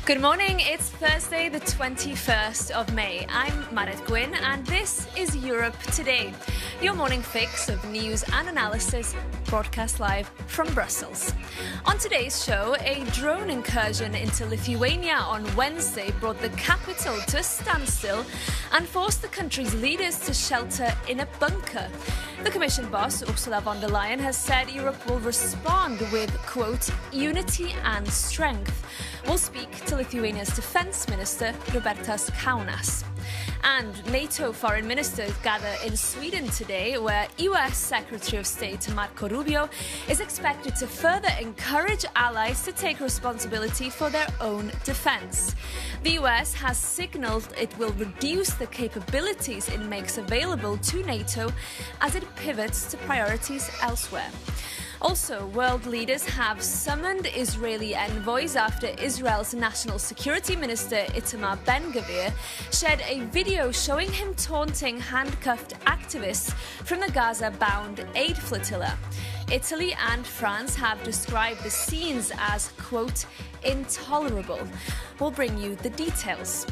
Good morning, it's Thursday the 21st of May. I'm Marit Gwyn and this is Europe Today, your morning fix of news and analysis broadcast live from Brussels. On today's show, a drone incursion into Lithuania on Wednesday brought the capital to a standstill and forced the country's leaders to shelter in a bunker. The Commission boss, Ursula von der Leyen, has said Europe will respond with, quote, unity and strength. We'll speak to Lithuania's Defence Minister, Robertas Kaunas. And NATO foreign ministers gather in Sweden today, where US Secretary of State Marco Rubio is expected to further encourage allies to take responsibility for their own defence. The US has signalled it will reduce the capabilities it makes available to NATO as it pivots to priorities elsewhere. Also, world leaders have summoned Israeli envoys after Israel's National Security Minister Itamar Ben-Gvir shared a video showing him taunting handcuffed activists from the Gaza-bound aid flotilla. Italy and France have described the scenes as, quote, intolerable. We'll bring you the details.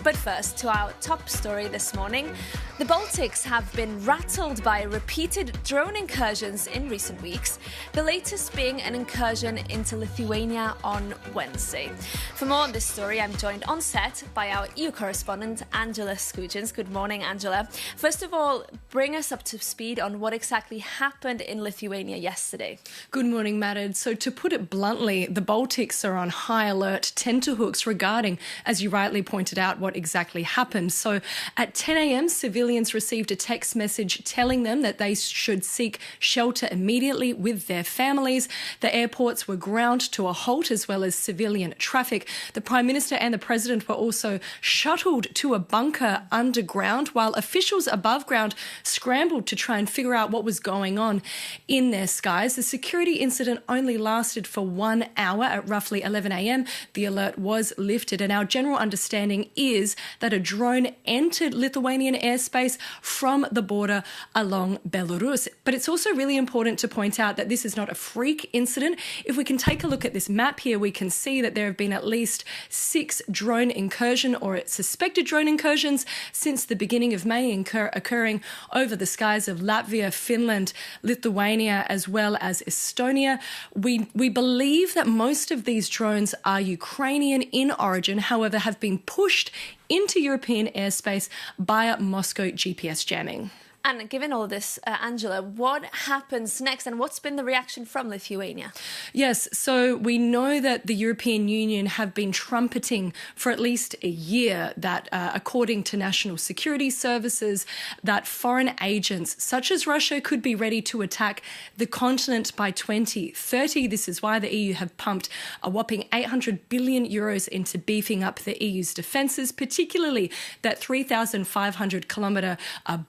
But first, to our top story this morning. The Baltics have been rattled by repeated drone incursions in recent weeks, the latest being an incursion into Lithuania on Wednesday. For more on this story, I'm joined on set by our EU correspondent, Angela Skujins. Good morning, Angela. First of all, bring us up to speed on what exactly happened in Lithuania yesterday. Good morning, Marid. So to put it bluntly, the Baltics are on high alert tenterhooks regarding, as you rightly pointed out, what exactly happened. So at 10 a.m, civilians received a text message telling them that they should seek shelter immediately with their families. The airports were ground to a halt, as well as civilian traffic. The Prime Minister and the President were also shuttled to a bunker underground, while officials above ground scrambled to try and figure out what was going on in their skies. The security incident only lasted for 1 hour. At roughly 11 a.m, the alert was lifted, and our general understanding is that a drone entered Lithuanian airspace from the border along Belarus. But it's also really important to point out that this is not a freak incident. If we can take a look at this map here, we can see that there have been at least 6 drone incursion or suspected drone incursions since the beginning of May, occurring over the skies of Latvia, Finland, Lithuania, as well as Estonia. We believe that most of these drones are Ukrainian in origin, however, have been pushed into European airspace via Moscow GPS jamming. And given all this, Angela, what happens next and what's been the reaction from Lithuania? Yes, so we know that the European Union have been trumpeting for at least a year that, according to national security services, that foreign agents such as Russia could be ready to attack the continent by 2030. This is why the EU have pumped a whopping 800 billion euros into beefing up the EU's defences, particularly that 3,500-kilometre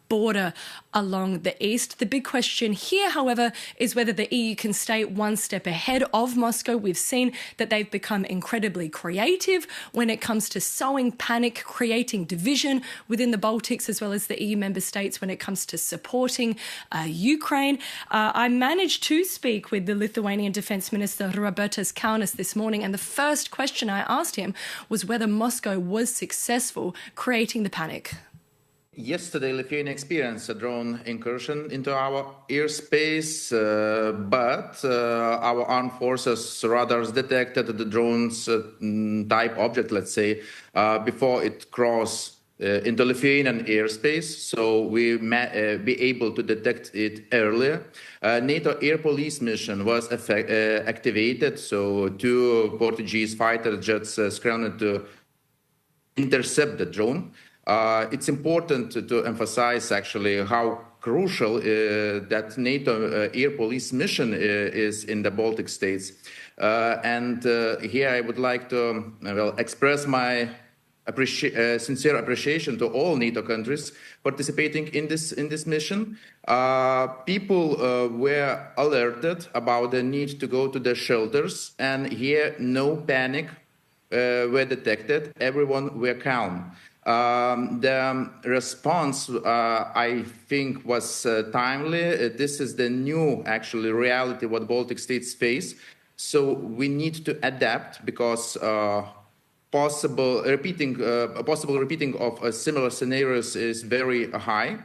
border along the east. The big question here, however, is whether the EU can stay one step ahead of Moscow. We've seen that they've become incredibly creative when it comes to sowing panic, creating division within the Baltics, as well as the EU member states when it comes to supporting Ukraine. I managed to speak with the Lithuanian Defence Minister, Robertas Kaunas, this morning, and the first question I asked him was whether Moscow was successful creating the panic. Yesterday, Lithuania experienced a drone incursion into our airspace, but our armed forces radars detected the drone's type object, let's say, before it crossed into Lithuanian airspace, so we be able to detect it earlier. NATO air police mission was activated, so 2 Portuguese fighter jets scrambled to intercept the drone. It's important to emphasize actually how crucial that NATO air police mission is in the Baltic states. And here I would like to express my sincere appreciation to all NATO countries participating in this mission. People were alerted about the need to go to the shelters, and here no panic were detected. Everyone were calm. The response, I think, was timely. This is the new, actually, reality what Baltic states face. So we need to adapt because possible repeating of similar scenarios is very high.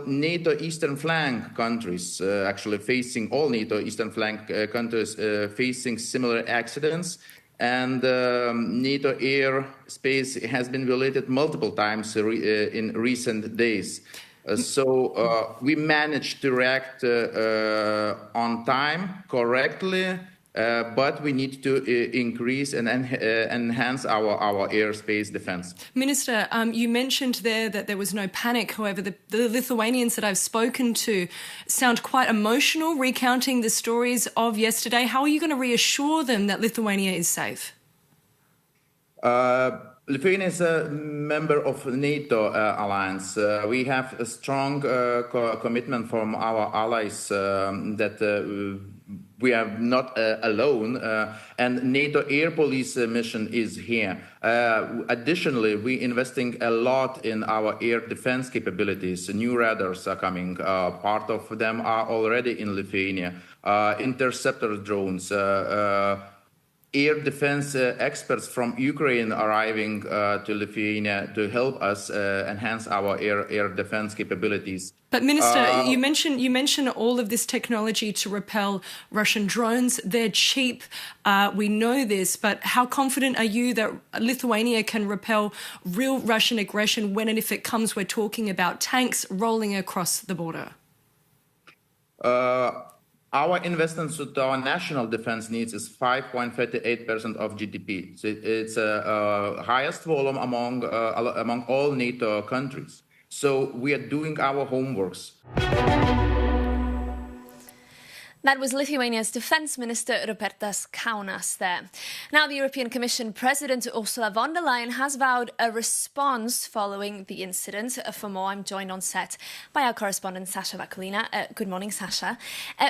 NATO eastern flank countries, actually facing all NATO eastern flank countries facing similar accidents, and NATO airspace has been violated multiple times in recent days. So we managed to react on time, correctly, but we need to increase and enhance our airspace defense. Minister, you mentioned there that there was no panic. However, the Lithuanians that I've spoken to sound quite emotional, recounting the stories of yesterday. How are you going to reassure them that Lithuania is safe? Lithuania is a member of NATO alliance. We have a strong commitment from our allies that we are not alone, and NATO air police mission is here. Additionally, we're investing a lot in our air defense capabilities. New radars are coming. Part of them are already in Lithuania. Interceptor drones. Air defense experts from Ukraine arriving to Lithuania to help us enhance our air defense capabilities. But Minister, you mentioned all of this technology to repel Russian drones. They're cheap. We know this, but how confident are you that Lithuania can repel real Russian aggression when and if it comes, we're talking about tanks rolling across the border? Our investments to our national defense needs is 5.38% of GDP. So it's highest volume among all NATO countries. So we are doing our homeworks. That was Lithuania's Defence Minister Robertas Kaunas there. Now, the European Commission President Ursula von der Leyen has vowed a response following the incident. For more, I'm joined on set by our correspondent Sasha Vakulina. Good morning, Sasha.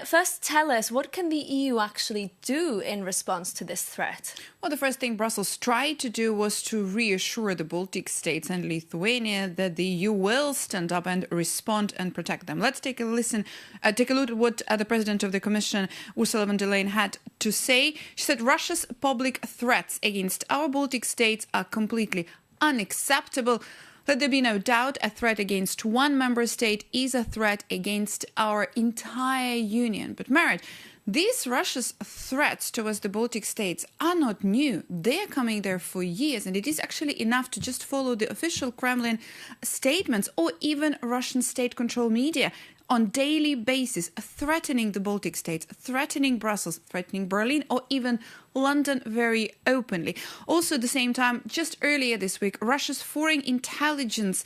First, tell us, what can the EU actually do in response to this threat? Well, the first thing Brussels tried to do was to reassure the Baltic states and Lithuania that the EU will stand up and respond and protect them. Let's take a look at what the President of the Commission, Ursula von der Leyen, had to say. She said Russia's public threats against our Baltic states are completely unacceptable. Let there be no doubt, a threat against one member state is a threat against our entire union. But Marit, these Russia's threats towards the Baltic states are not new. They're coming there for years, and it is actually enough to just follow the official Kremlin statements or even Russian state-controlled media on daily basis, threatening the Baltic states, threatening Brussels, threatening Berlin, or even London very openly. Also, at the same time, just earlier this week, Russia's foreign intelligence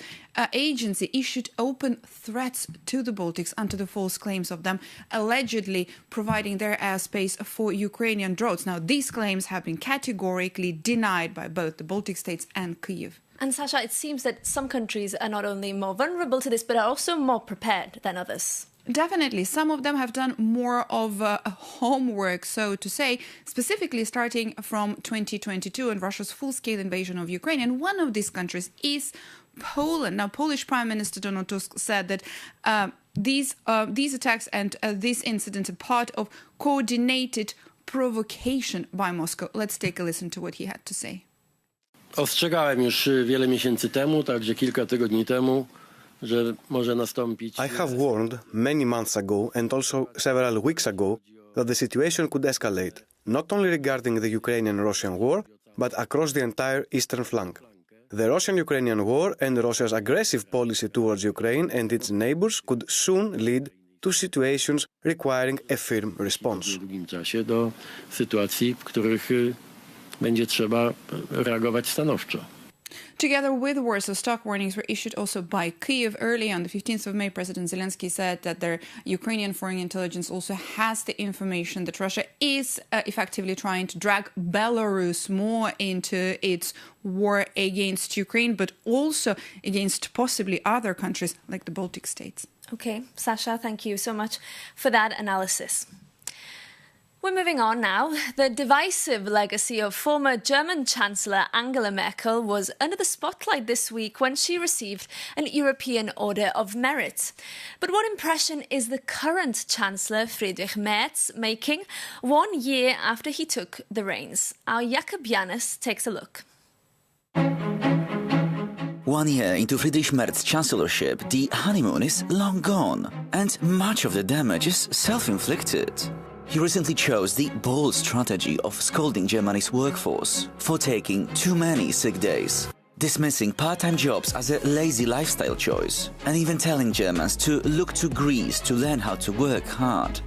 agency issued open threats to the Baltics under the false claims of them allegedly providing their airspace for Ukrainian drones. Now, these claims have been categorically denied by both the Baltic states and Kyiv. And Sasha, it seems that some countries are not only more vulnerable to this, but are also more prepared than others. Definitely. Some of them have done more of homework, so to say, specifically starting from 2022 and Russia's full-scale invasion of Ukraine. And one of these countries is Poland. Now, Polish Prime Minister Donald Tusk said that these attacks and this incident are part of coordinated provocation by Moscow. Let's take a listen to what he had to say. Ostrzegałem już wiele miesięcy temu, także kilka tygodni temu, że może nastąpić. I have warned many months ago and also several weeks ago that the situation could escalate, not only regarding the Ukrainian-Russian war, but across the entire eastern flank. The Russian-Ukrainian war and Russia's aggressive policy towards Ukraine and its neighbors could soon lead to situations requiring a firm response. W długim czasie do sytuacji, w których będzie trzeba reagować stanowczo. Together with Warsaw, stock warnings were issued also by Kyiv. Early on the 15th of May, President Zelensky said that their Ukrainian foreign intelligence also has the information that Russia is effectively trying to drag Belarus more into its war against Ukraine, but also against possibly other countries like the Baltic states. Okay, Sasha, thank you so much for that analysis. We're moving on now. The divisive legacy of former German Chancellor Angela Merkel was under the spotlight this week when she received an European Order of Merit. But what impression is the current Chancellor Friedrich Merz making 1 year after he took the reins? Our Jakob Janus takes a look. 1 year into Friedrich Merz's chancellorship, the honeymoon is long gone, and much of the damage is self-inflicted. He recently chose the bold strategy of scolding Germany's workforce for taking too many sick days, dismissing part-time jobs as a lazy lifestyle choice, and even telling Germans to look to Greece to learn how to work hard.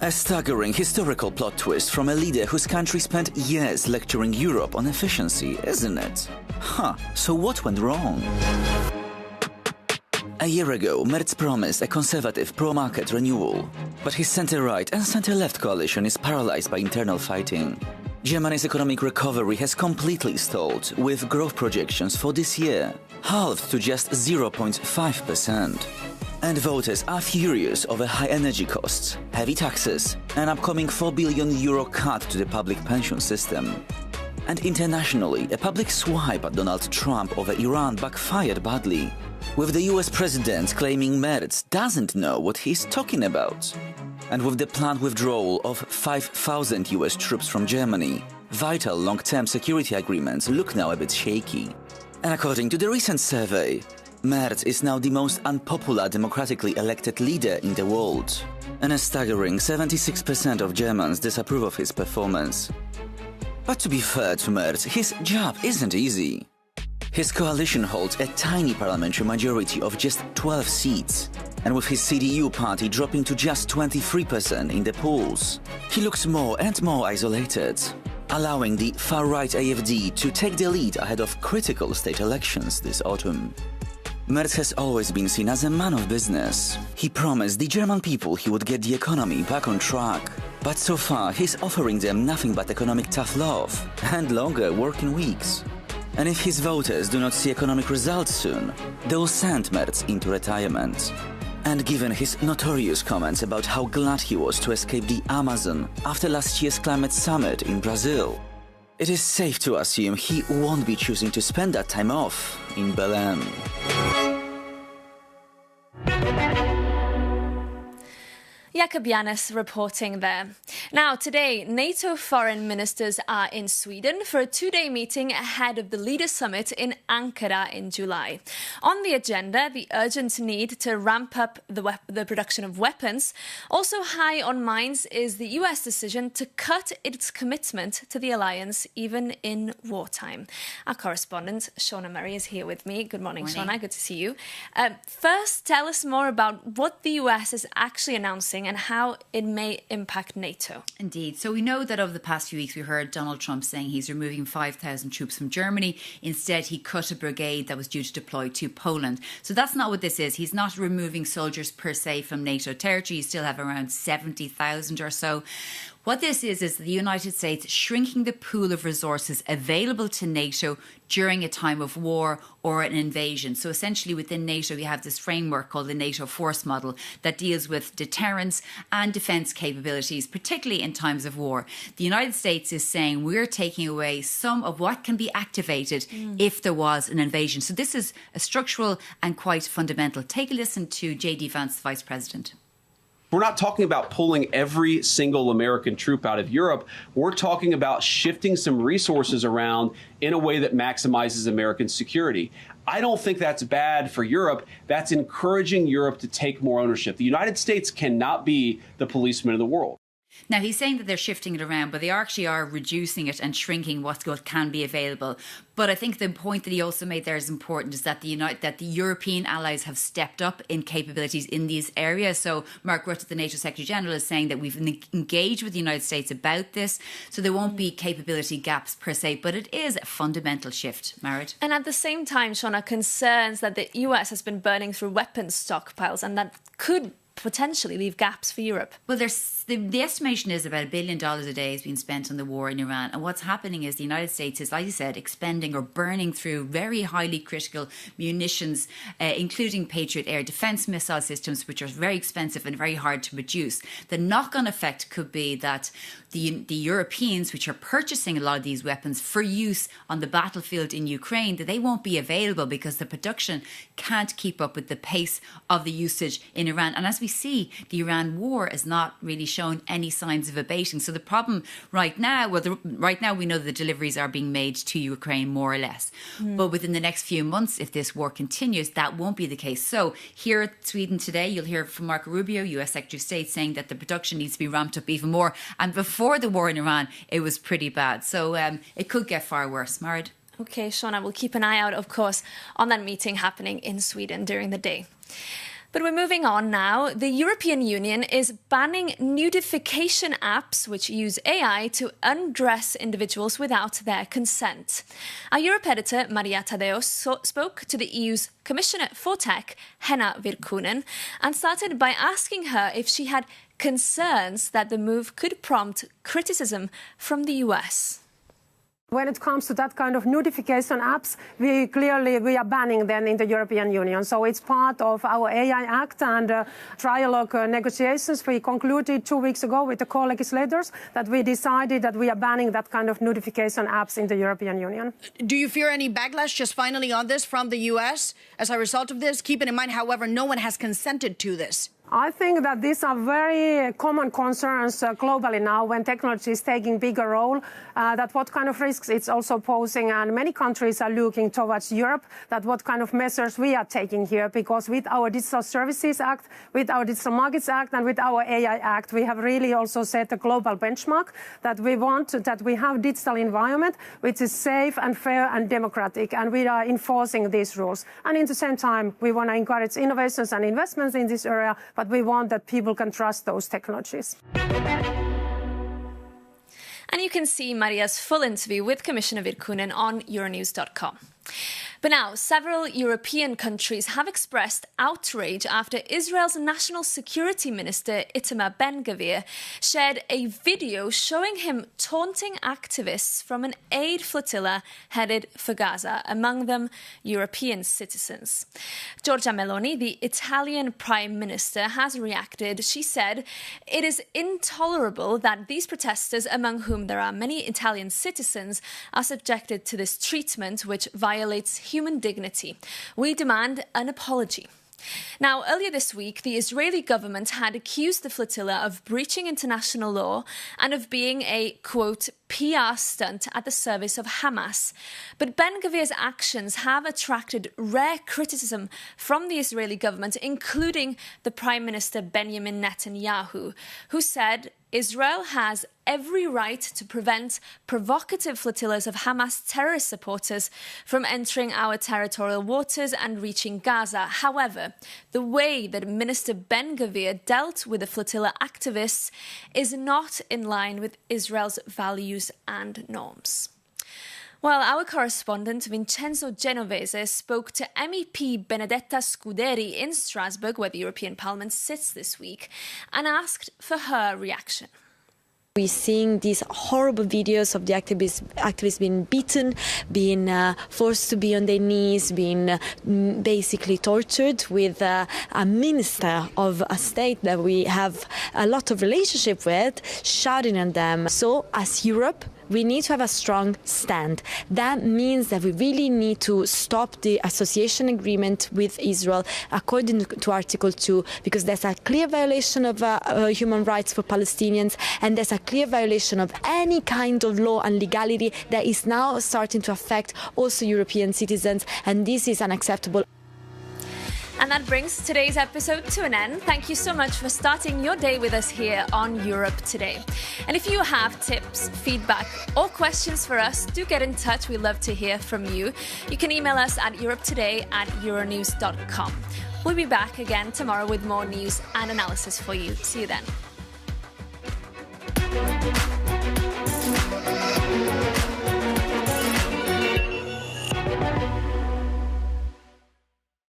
A staggering historical plot twist from a leader whose country spent years lecturing Europe on efficiency, isn't it? So what went wrong? A year ago, Merz promised a conservative pro-market renewal, but his centre-right and centre-left coalition is paralysed by internal fighting. Germany's economic recovery has completely stalled, with growth projections for this year halved to just 0.5%. And voters are furious over high energy costs, heavy taxes, an upcoming €4 billion cut to the public pension system. And internationally, a public swipe at Donald Trump over Iran backfired badly, with the US president claiming Merz doesn't know what he's talking about. And with the planned withdrawal of 5,000 US troops from Germany, vital long-term security agreements look now a bit shaky. And according to the recent survey, Merz is now the most unpopular democratically elected leader in the world. And a staggering 76% of Germans disapprove of his performance. But to be fair to Merz, his job isn't easy. His coalition holds a tiny parliamentary majority of just 12 seats, and with his CDU party dropping to just 23% in the polls, he looks more and more isolated, allowing the far-right AfD to take the lead ahead of critical state elections this autumn. Merz has always been seen as a man of business. He promised the German people he would get the economy back on track, but so far he's offering them nothing but economic tough love and longer working weeks. And if his voters do not see economic results soon, they will send Merz into retirement. And given his notorious comments about how glad he was to escape the Amazon after last year's climate summit in Brazil, it is safe to assume he won't be choosing to spend that time off in Berlin. Jakob Janus reporting there. Now, today, NATO foreign ministers are in Sweden for a 2-day meeting ahead of the Leaders' Summit in Ankara in July. On the agenda, the urgent need to ramp up the production of weapons. Also high on minds is the US decision to cut its commitment to the alliance, even in wartime. Our correspondent, Shauna Murray, is here with me. Good morning, Shauna. Good to see you. First, tell us more about what the US is actually announcing and how it may impact NATO. Indeed. So we know that over the past few weeks we heard Donald Trump saying he's removing 5,000 troops from Germany. Instead, he cut a brigade that was due to deploy to Poland. So that's not what this is. He's not removing soldiers per se from NATO territory. You still have around 70,000 or so. What this is the United States shrinking the pool of resources available to NATO during a time of war or an invasion. So essentially within NATO, we have this framework called the NATO force model that deals with deterrence and defence capabilities, particularly in times of war. The United States is saying we're taking away some of what can be activated if there was an invasion. So this is a structural and quite fundamental. Take a listen to J.D. Vance, the Vice President. We're not talking about pulling every single American troop out of Europe. We're talking about shifting some resources around in a way that maximizes American security. I don't think that's bad for Europe. That's encouraging Europe to take more ownership. The United States cannot be the policeman of the world. Now, he's saying that they're shifting it around, but they actually are reducing it and shrinking what can be available. But I think the point that he also made there is important, is that the European allies have stepped up in capabilities in these areas. So Mark Rutte, the NATO Secretary General, is saying that we've engaged with the United States about this. So there won't be capability gaps per se, but it is a fundamental shift, Marit. And at the same time, Shauna, concerns that the US has been burning through weapons stockpiles and that could potentially leave gaps for Europe? Well, the estimation is about $1 billion a day is being spent on the war in Iran. And what's happening is the United States is, like you said, expending or burning through very highly critical munitions, including Patriot air defense missile systems, which are very expensive and very hard to produce. The knock-on effect could be that the Europeans, which are purchasing a lot of these weapons for use on the battlefield in Ukraine, that they won't be available because the production can't keep up with the pace of the usage in Iran. And as we see, the Iran war is not really shown any signs of abating. So the problem right now, right now we know the deliveries are being made to Ukraine more or less. But within the next few months, if this war continues, that won't be the case. So here at Sweden today, you'll hear from Marco Rubio, US Secretary of State, saying that the production needs to be ramped up even more. And before the war in Iran, it was pretty bad. So it could get far worse. Marid? Okay, Shona, we'll keep an eye out, of course, on that meeting happening in Sweden during the day. But we're moving on now. The European Union is banning nudification apps which use AI to undress individuals without their consent. Our Europe editor, Maria Tadeusz, spoke to the EU's Commissioner for Tech, Henna Virkkunen, and started by asking her if she had concerns that the move could prompt criticism from the US. When it comes to that kind of notification apps, we are banning them in the European Union. So it's part of our AI Act and trialogue negotiations. We concluded 2 weeks ago with the co-legislators that we decided that we are banning that kind of notification apps in the European Union. Do you fear any backlash just finally on this from the US as a result of this? Keeping in mind, however, no one has consented to this. I think that these are very common concerns globally now when technology is taking bigger role, that what kind of risks it's also posing. And many countries are looking towards Europe, that what kind of measures we are taking here, because with our Digital Services Act, with our Digital Markets Act and with our AI Act, we have really also set a global benchmark that we want that we have digital environment which is safe and fair and democratic, and we are enforcing these rules. And at the same time, we want to encourage innovations and investments in this area, but we want that people can trust those technologies. And you can see Maria's full interview with Commissioner Virkkunen on Euronews.com. But now, several European countries have expressed outrage after Israel's National Security Minister Itamar Ben-Gvir shared a video showing him taunting activists from an aid flotilla headed for Gaza, among them European citizens. Giorgia Meloni, the Italian Prime Minister, has reacted. She said, "It is intolerable that these protesters, among whom there are many Italian citizens, are subjected to this treatment which violates human dignity. We demand an apology." Now, earlier this week, the Israeli government had accused the flotilla of breaching international law and of being a, quote, PR stunt at the service of Hamas. But Ben-Gvir's actions have attracted rare criticism from the Israeli government, including the Prime Minister Benjamin Netanyahu, who said Israel has every right to prevent provocative flotillas of Hamas terrorist supporters from entering our territorial waters and reaching Gaza. However, the way that Minister Ben-Gvir dealt with the flotilla activists is not in line with Israel's values and norms. Well, our correspondent Vincenzo Genovese spoke to MEP Benedetta Scuderi in Strasbourg, where the European Parliament sits this week, and asked for her reaction. We're seeing these horrible videos of the activists being beaten, being forced to be on their knees, being basically tortured, with a minister of a state that we have a lot of relationship with shouting at them. So, as Europe, we need to have a strong stand. That means that we really need to stop the association agreement with Israel according to Article 2, because there's a clear violation of human rights for Palestinians, and there's a clear violation of any kind of law and legality that is now starting to affect also European citizens, and this is unacceptable. And that brings today's episode to an end. Thank you so much for starting your day with us here on Europe Today. And if you have tips, feedback or questions for us, do get in touch. We'd love to hear from you. You can email us at europetoday@euronews.com. We'll be back again tomorrow with more news and analysis for you. See you then.